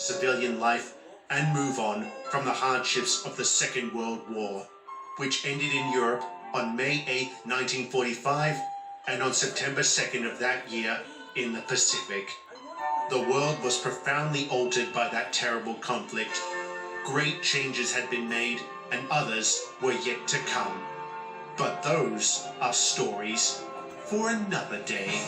civilian life and move on from the hardships of the Second World War, which ended in Europe on May 8, 1945, and on September 2nd of that year in the Pacific. The world was profoundly altered by that terrible conflict. Great changes had been made, and others were yet to come. But those are stories for another day.